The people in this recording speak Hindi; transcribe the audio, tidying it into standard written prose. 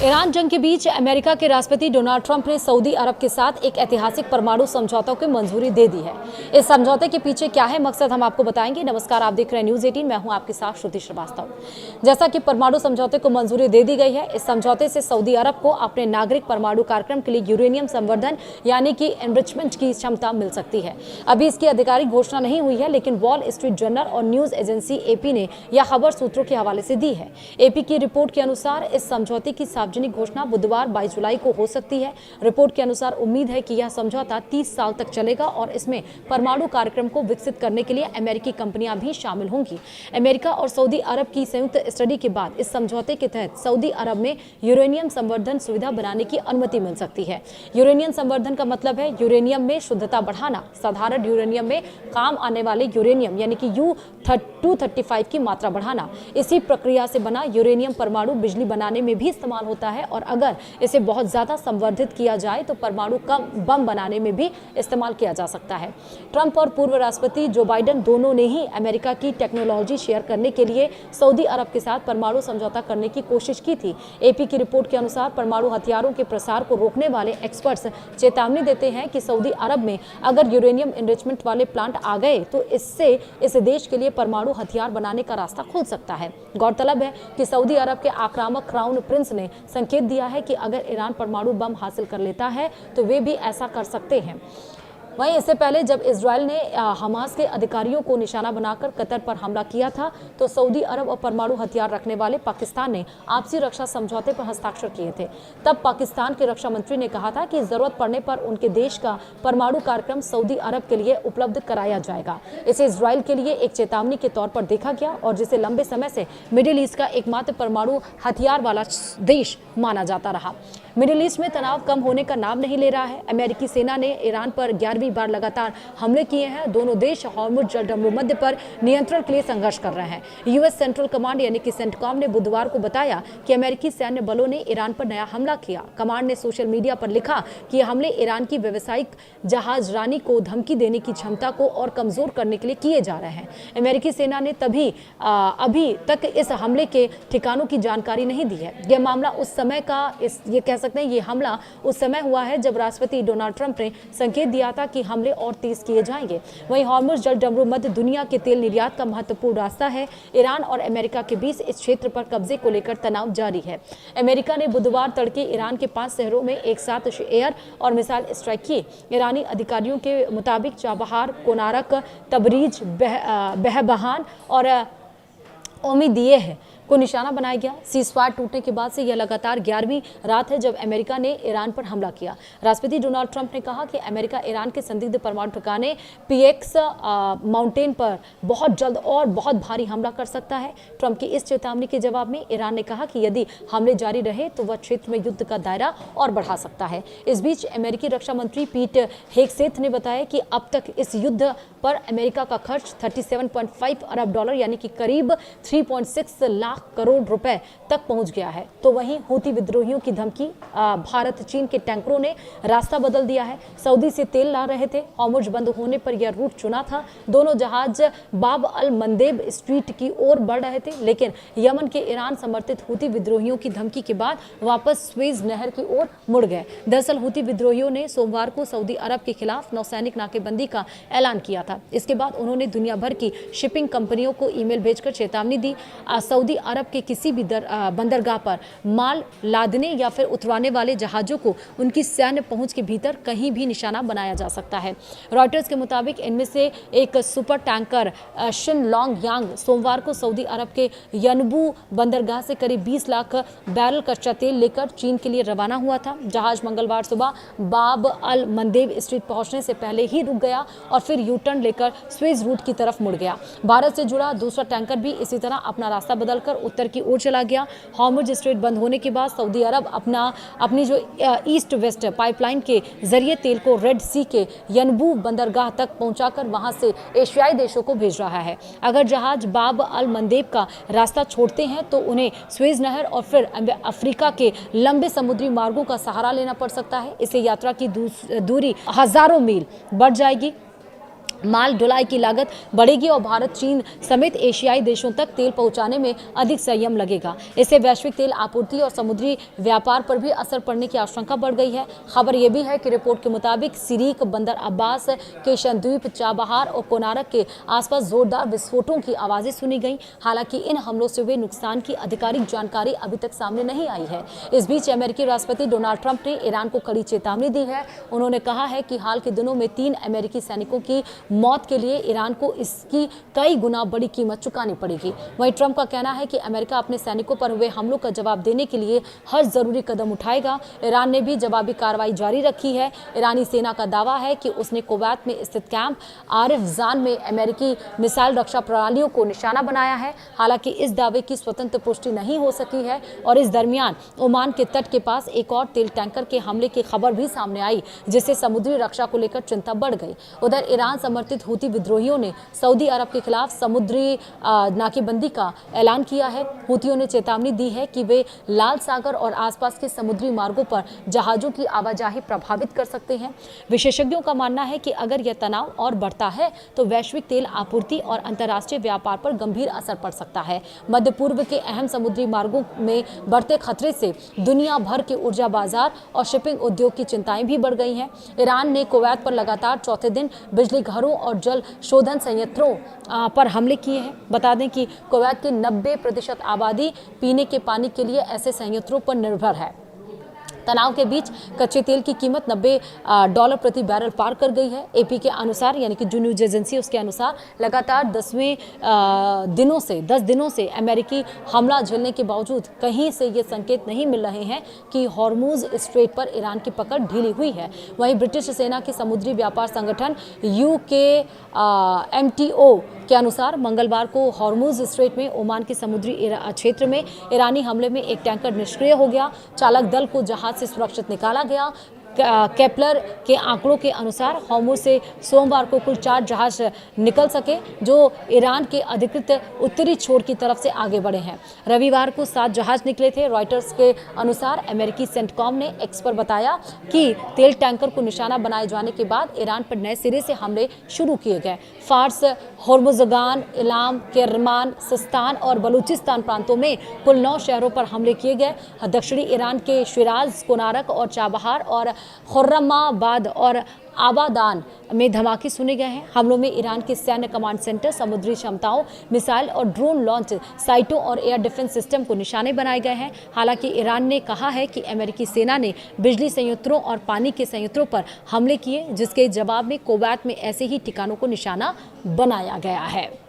ईरान जंग के बीच अमेरिका के राष्ट्रपति डोनाल्ड ट्रंप ने सऊदी अरब के साथ एक ऐतिहासिक परमाणु समझौते को मंजूरी दे दी है। इस समझौते के पीछे क्या है मकसद, हम आपको बताएंगे। नमस्कार, आप देख रहे हैं न्यूज 18, मैं हूं आपके साथ श्रुति श्रीवास्तव। जैसा कि परमाणु समझौते को मंजूरी दे दी गई है, इस समझौते से सऊदी अरब को अपने नागरिक परमाणु कार्यक्रम के लिए यूरेनियम संवर्धन यानी कि एनरिचमेंट की क्षमता मिल सकती है। अभी इसकी आधिकारिक घोषणा नहीं हुई है, लेकिन वॉल स्ट्रीट जर्नल और न्यूज एजेंसी एपी ने यह खबर सूत्रों के हवाले से दी है। एपी की रिपोर्ट के अनुसार इस समझौते की सार्वजनिक घोषणा बुधवार 22 जुलाई को हो सकती है। रिपोर्ट के अनुसार उम्मीद है कि यह समझौता 30 साल तक चलेगा और इसमें परमाणु कार्यक्रम को विकसित करने के लिए अमेरिकी कंपनियां भी शामिल होंगी। अमेरिका और सऊदी अरब की संयुक्त स्टडी के बाद इस समझौते के तहत सऊदी अरब में यूरेनियम संवर्धन सुविधा बनाने की अनुमति मिल सकती है। यूरेनियम संवर्धन का मतलब है यूरेनियम में शुद्धता बढ़ाना, साधारण यूरेनियम में काम आने वाले यूरेनियम यानी कि U-235 की मात्रा बढ़ाना। इसी प्रक्रिया से बना यूरेनियम परमाणु बिजली बनाने में भी इस्तेमाल होता है और अगर इसे बहुत ज्यादा संवर्धित किया जाए तो परमाणु बम बनाने में भी इस्तेमाल किया जा सकता है। ट्रंप और पूर्व राष्ट्रपति जो बाइडेन दोनों ने ही अमेरिका की टेक्नोलॉजी शेयर करने के लिए सऊदी अरब के साथ परमाणु समझौता करने की कोशिश की थी। एपी की रिपोर्ट के अनुसार परमाणु हथियारों के प्रसार को रोकने वाले एक्सपर्ट्स चेतावनी देते हैं कि सऊदी अरब में अगर यूरेनियम एनरिचमेंट वाले प्लांट आ गए तो इससे इस देश के लिए परमाणु हथियार बनाने का रास्ता खुल सकता है। गौरतलब है कि सऊदी अरब के आक्रामक क्राउन प्रिंस ने संकेत दिया है कि अगर ईरान परमाणु बम हासिल कर लेता है तो वे भी ऐसा कर सकते हैं। वहीं इससे पहले जब इजरायल ने हमास के अधिकारियों को निशाना बनाकर कतर पर हमला किया था तो सऊदी अरब और परमाणु हथियार रखने वाले पाकिस्तान ने आपसी रक्षा समझौते पर हस्ताक्षर किए थे। तब पाकिस्तान के रक्षा मंत्री ने कहा था कि जरूरत पड़ने पर उनके देश का परमाणु कार्यक्रम सऊदी अरब के लिए उपलब्ध कराया जाएगा। इसे इजरायल के लिए एक चेतावनी के तौर पर देखा गया और जिसे लंबे समय से मिडिल ईस्ट का एकमात्र परमाणु हथियार वाला देश माना जाता रहा। मिडिल ईस्ट में तनाव कम होने का नाम नहीं ले रहा है। अमेरिकी सेना ने ईरान पर 11वीं बार लगातार हमले किए हैं। दोनों देश हॉर्मुज़ जलसंधि मध्य पर नियंत्रण के लिए संघर्ष कर रहे हैं। यूएस सेंट्रल कमांड यानी कि सेंटकॉम ने बुधवार को बताया कि अमेरिकी सैन्य बलों ने ईरान पर नया हमला किया। कमांड ने सोशल मीडिया पर लिखा कि यह हमले ईरान की व्यावसायिक जहाजरानी को धमकी देने की क्षमता को और कमजोर करने के लिए किए जा रहे हैं। अमेरिकी सेना ने अभी तक इस हमले के ठिकानों की जानकारी नहीं दी है। यह मामला उस समय का ये कह सकते हैं ये हमला उस समय हुआ है जब राष्ट्रपति डोनाल्ड ट्रंप ने संकेत दिया था कि हमले और तेज किए जाएंगे। वहीं हॉर्मुज़ जलसंधि मध्य दुनिया के तेल निर्यात का महत्वपूर्ण रास्ता है। ईरान और अमेरिका के बीच इस क्षेत्र पर कब्जे को लेकर तनाव जारी है। अमेरिका ने बुधवार तड़के ईरान के 5 शहरों में एक साथ एयर और मिसाइल स्ट्राइक किए। ईरानी अधिकारियों के मुताबिक चाबहार, कोनारक, तबरीज, बहबहान और ओमिदियह को निशाना बनाया गया। सीज़फायर टूटने के बाद से यह लगातार 11वीं रात है जब अमेरिका ने ईरान पर हमला किया। राष्ट्रपति डोनाल्ड ट्रंप ने कहा कि अमेरिका ईरान के संदिग्ध परमाणु ठिकाने PX माउंटेन पर बहुत जल्द और बहुत भारी हमला कर सकता है। ट्रंप की इस चेतावनी के जवाब में ईरान ने कहा कि यदि हमले जारी रहे तो वह क्षेत्र में युद्ध का दायरा और बढ़ा सकता है। इस बीच अमेरिकी रक्षा मंत्री पीट हेगसेथ ने बताया कि अब तक इस युद्ध पर अमेरिका का खर्च 37.5 अरब डॉलर यानी कि करीब 3.6 लाख करोड़ रुपए तक पहुंच गया है। तो वहीं हूती विद्रोहियों की धमकी, भारत चीन के टैंकरों ने रास्ता बदल दिया है। सऊदी से तेल ला रहे थे, हॉर्मुज़ बंद होने पर यह रूट चुना था। दोनों जहाज बाब अल मंदेब स्ट्रीट की ओर बढ़ रहे थे, लेकिन यमन के ईरान समर्थित हूती विद्रोहियों की धमकी के बाद वापस स्वेज नहर की ओर मुड़ गए। दरअसल हूती विद्रोहियों ने सोमवार को सऊदी अरब के खिलाफ नौसैनिक नाकेबंदी का ऐलान किया था। इसके बाद उन्होंने दुनिया भर की शिपिंग कंपनियों को ईमेल भेजकर चेतावनी दी सऊदी अरब के किसी भी बंदरगाह पर माल लादने या फिर उतरवाने वाले जहाजों को उनकी सैन्य पहुंच के भीतर कहीं भी निशाना बनाया जा सकता है। रॉयटर्स के मुताबिक इनमें से एक सुपर टैंकर शिन लॉन्ग यांग सोमवार को सऊदी अरब के यनबू बंदरगाह से करीब 20 लाख बैरल कच्चा तेल लेकर चीन के लिए रवाना हुआ था। जहाज मंगलवार सुबह बाब अल मंदेब स्ट्रीट पहुंचने से पहले ही रुक गया और फिर यू टर्न लेकर स्वेज रूट की तरफ मुड़ गया। भारत से जुड़ा दूसरा टैंकर भी इसी तरह अपना रास्ता बदलकर उत्तर की ओर चला गया। हॉर्मुज़ स्ट्रेट बंद होने के बाद सऊदी अरब अपनी जो ईस्ट वेस्ट पाइपलाइन के जरिए तेल को रेड सी के यनबू बंदरगाह तक पहुंचाकर वहां से एशियाई देशों को भेज रहा है। अगर जहाज बाब अल मंदेब का रास्ता छोड़ते हैं तो उन्हें स्वेज नहर और फिर अफ्रीका के लंबे समुद्री मार्गों का सहारा लेना पड़ सकता है। इससे यात्रा की दूरी हजारों मील बढ़ जाएगी। माल ढुलाई की लागत बढ़ेगी और भारत, चीन समेत एशियाई देशों तक तेल पहुंचाने में अधिक संयम लगेगा। इससे वैश्विक तेल आपूर्ति और समुद्री व्यापार पर भी असर पड़ने की आशंका बढ़ गई है। खबर यह भी है कि रिपोर्ट के मुताबिक सिरीक, बंदर अब्बास, केशन द्वीप, चाबहार और कोनारक के आसपास जोरदार विस्फोटों की आवाजें सुनी गई। हालांकि इन हमलों से हुए नुकसान की आधिकारिक जानकारी अभी तक सामने नहीं आई है। इस बीच अमेरिकी राष्ट्रपति डोनाल्ड ट्रंप ने ईरान को कड़ी चेतावनी दी है। उन्होंने कहा है कि हाल के दिनों में 3 अमेरिकी सैनिकों की मौत के लिए ईरान को इसकी कई गुना बड़ी कीमत चुकानी पड़ेगी। वहीं ट्रंप का कहना है कि अमेरिका अपने सैनिकों पर हुए हमलों का जवाब देने के लिए हर जरूरी कदम उठाएगा। ईरान ने भी जवाबी कार्रवाई जारी रखी है। ईरानी सेना का दावा है कि उसने कुवैत में स्थित कैंप आरिफ-जान में अमेरिकी मिसाइल रक्षा प्रणालियों को निशाना बनाया है। हालांकि इस दावे की स्वतंत्र पुष्टि नहीं हो सकी है और इस दरमियान ओमान के तट के पास एक और तेल टैंकर के हमले की खबर भी सामने आई, जिससे समुद्री रक्षा को लेकर चिंता बढ़ गई। उधर ईरान समर्थित हूती विद्रोहियों ने सऊदी अरब के खिलाफ समुद्री नाकेबंदी का ऐलान किया है। हूतियों ने चेतावनी दी है कि वे लाल सागर और आसपास के समुद्री मार्गों पर जहाजों की आवाजाही प्रभावित कर सकते हैं। विशेषज्ञों का मानना है कि अगर यह तनाव और बढ़ता है तो वैश्विक तेल आपूर्ति और अंतर्राष्ट्रीय व्यापार पर गंभीर असर पड़ सकता है। मध्य पूर्व के अहम समुद्री मार्गों में बढ़ते खतरे से दुनिया भर के ऊर्जा बाजार और शिपिंग उद्योग की चिंताएं भी बढ़ गई हैं। ईरान ने कुवैत पर लगातार चौथे दिन बिजली घरों और जल शोधन संयंत्रों पर हमले किए हैं। बता दें कि कुवैत की 90% आबादी पीने के पानी के लिए ऐसे संयंत्रों पर निर्भर है। तनाव के बीच कच्चे तेल की कीमत $90 प्रति बैरल पार कर गई है। एपी के अनुसार, यानी कि जो न्यूज एजेंसी उसके अनुसार, लगातार 10 दिनों से अमेरिकी हमला झेलने के बावजूद कहीं से ये संकेत नहीं मिल रहे हैं कि हॉर्मुज स्ट्रेट पर ईरान की पकड़ ढीली हुई है। वहीं ब्रिटिश सेना के समुद्री व्यापार संगठन UKMTO के अनुसार मंगलवार को हॉर्मुज स्ट्रेट में ओमान के समुद्री क्षेत्र में ईरानी हमले में एक टैंकर निष्क्रिय हो गया। चालक दल को जहाज से सुरक्षित निकाला गया। केपलर के आंकड़ों के अनुसार हॉर्मुज से सोमवार को कुल 4 जहाज निकल सके, जो ईरान के अधिकृत उत्तरी छोर की तरफ से आगे बढ़े हैं। रविवार को 7 जहाज निकले थे। रॉयटर्स के अनुसार अमेरिकी सेंटकॉम ने एक्स पर बताया कि तेल टैंकर को निशाना बनाए जाने के बाद ईरान पर नए सिरे से हमले शुरू किए गए। फार्स, होर्मुज़गान, इलाम, किरमान, सिस्तान और बलूचिस्तान प्रांतों में कुल 9 शहरों पर हमले किए गए। दक्षिणी ईरान के शिराज, कोनारक और चाबहार और खुर्रमाबाद और आबादान में धमाके सुने गए हैं। हमलों में ईरान के सैन्य कमांड सेंटर, समुद्री क्षमताओं, मिसाइल और ड्रोन लॉन्च साइटों और एयर डिफेंस सिस्टम को निशाने बनाए गए हैं। हालांकि ईरान ने कहा है कि अमेरिकी सेना ने बिजली संयंत्रों और पानी के संयंत्रों पर हमले किए, जिसके जवाब में कुवैत में ऐसे ही ठिकानों को निशाना बनाया गया है।